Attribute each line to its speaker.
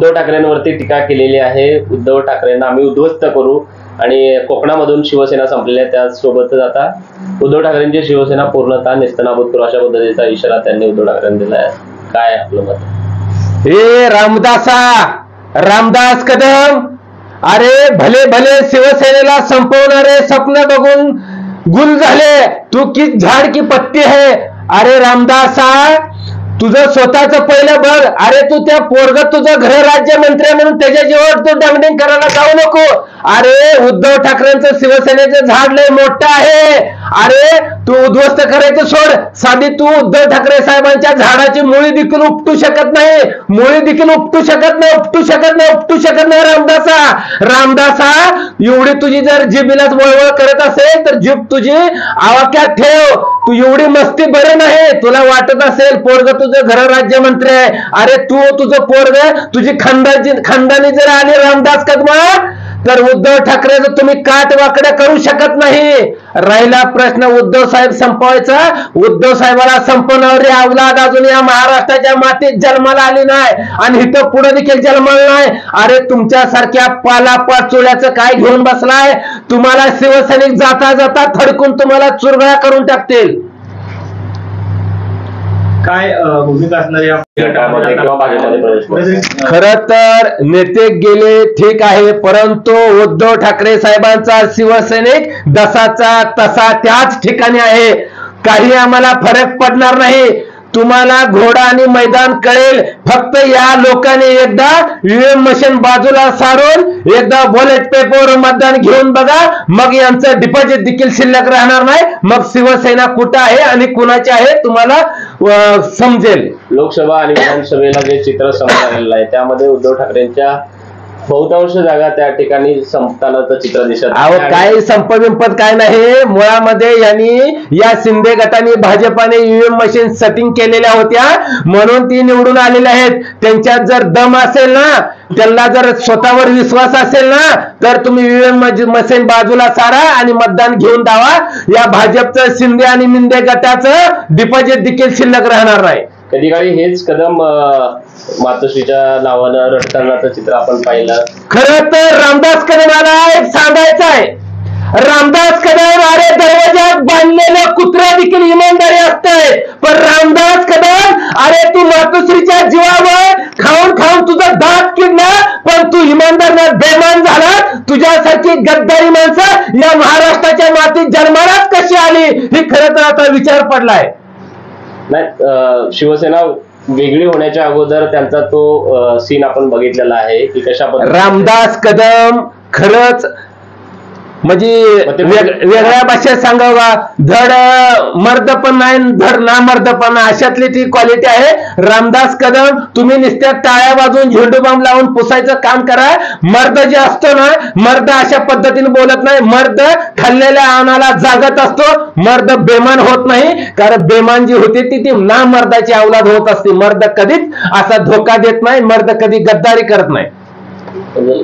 Speaker 1: उद्धव ठाकरेंवरती टीका केलेली आहे। उद्धव ठाकरेंना आम्ही उद्ध्वस्त करू आणि कोकणामधून शिवसेना संपलेल्या त्यासोबतच आता उद्धव ठाकरेंची शिवसेना पूर्णतः नेस्तनाबूत करू अशा पद्धतीचा इशारा त्यांनी उद्धव ठाकरेंना दिला आहे। काय आपलं मत?
Speaker 2: हे रामदास कदम, अरे भले भले शिवसेनेला संपवणारे स्वप्न बघून गुल झाले, तू की झाड की पत्ती है। अरे रामदासा, तुझं स्वतःच पहिलं बघ। अरे तू त्या पोरग तुझं गृहराज्यमंत्री म्हणून त्याच्या जीवावर तू डांगडिंग करायला जाऊ नको। अरे उद्धव ठाकरेंचं शिवसेनेचं झाड लय मोठं आहे। अरे तू उद्ध्वस्त करायचं सोड, साधी तू उद्धव ठाकरे साहेबांच्या झाडाची मुळी देखील उपटू शकत नाही, उपटू शकत नाही रामदासा, एवढी तुझी जर जिभेला वळवळ करत असेल तर जीभ तुझी आवाक्यात ठेव। तू एवढी मस्ती बरे नाही, तुला वाटत असेल पोरग तुझं घर राज्यमंत्री आहे। अरे तू तुझं पोरग तुझी खंडानी जर आली रामदास कदमा तर उद्धव ठाकरेचं तुम्ही काट वाकड्या करू शकत नाही। राहिला प्रश्न उद्धव साहेब संपवायचा, उद्धव साहेबाला संपवणारी अवलाद अजून या महाराष्ट्राच्या मातीत जन्माला आली नाही आणि इथं पुढे देखील जन्माला नाही। अरे तुमच्यासारख्या पालापाचोळ्याचं काय घेऊन बसलाय? तुम्हाला शिवसैनिक जाता जाता थडकून तुम्हाला चुरगळा करून टाकतील।
Speaker 3: काय भूमिका असणार या गटामध्ये किंवा भाजपमध्ये?
Speaker 2: खरं तर नेते गेले ठीक आहे, परंतु उद्धव ठाकरे साहेबांचा शिवसैनिक जसाचा तसा त्याच ठिकाणी आहे। काही आम्हाला फरक पडणार नाही। तुम्हाला घोडा आणि मैदान कळेल फक्त या लोकांनी एकदा ईव्हीएम मशीन बाजूला सारून एकदा बॅलेट पेपरवर मतदान घेऊन बघा, मग यांचं डिपॉझिट देखील शिल्लक राहणार नाही। मग शिवसेना कुठं आहे आणि कुणाची आहे तुम्हाला समजेल।
Speaker 1: लोकसभा आणि विधानसभेला जे चित्र समोर आलेलं आहे त्यामध्ये उद्धव ठाकरेंच्या बहुतांश जागा त्या ठिकाणी संपतानाचं चित्र दिसत
Speaker 2: आहे। काही संपविंपत काय नाही, मुळामध्ये यांनी या शिंदे गटाने भाजपाने ईव्हीएम मशीन सेटिंग केलेल्या होत्या म्हणून ती निवडून आलेल्या आहेत। त्यांच्यात जर दम असेल ना, त्यांना जर स्वतःवर विश्वास असेल ना, तर तुम्ही ईव्हीएम मशीन बाजूला सारा आणि मतदान घेऊन दावा। या भाजपचं शिंदे आणि मिंदे गटाचं डिपॉझिट देखील शिल्लक राहणार नाही।
Speaker 1: कधी काळी हेच कदम मातोश्रीच्या नावानं रडतानाचं चित्र आपण पाहिलं।
Speaker 2: खरं तर रामदास कदमाला एक सांगायचं आहे, रामदास कदम, अरे दरवाजात बांधलेलं कुत्रा देखील इमानदारी असते, पण रामदास कदम, अरे तू मातोश्रीच्या जीवावर खाऊन खाऊन तुझा दात किडला, पण तू इमानदार बेमान झाला। तुझ्यासारखी गद्दारी माणसं या महाराष्ट्राच्या मातीत जन्मालाच कशी आली ही खरं तर आता विचार पडलाय।
Speaker 1: नाही, शिवसेना वेगळी होण्याच्या अगोदर त्यांचा तो सीन आपण बघितलेला आहे की कशा पद्धतीने
Speaker 2: रामदास कदम खरंच म्हणजे वेगळ्या भाषेत सांगावा, धड मर्द पण नाही धड ना मर्द पण नाही, अशातली ती क्वालिटी आहे। रामदास कदम, तुम्ही नुसत्या टाळ्या वाजवून झेंडू बाम लावून पुसायचं काम करा। मर्द जे असतो ना, मर्द अशा पद्धतीने बोलत नाही, मर्द खाल्लेल्या अन्नाला जागत असतो, मर्द बेमान होत नाही। कारण बेमान जी होती ती ना मर्दाची अवलाद होत असते। मर्द कधीच असा धोका देत नाही, मर्द कधी गद्दारी करत नाही।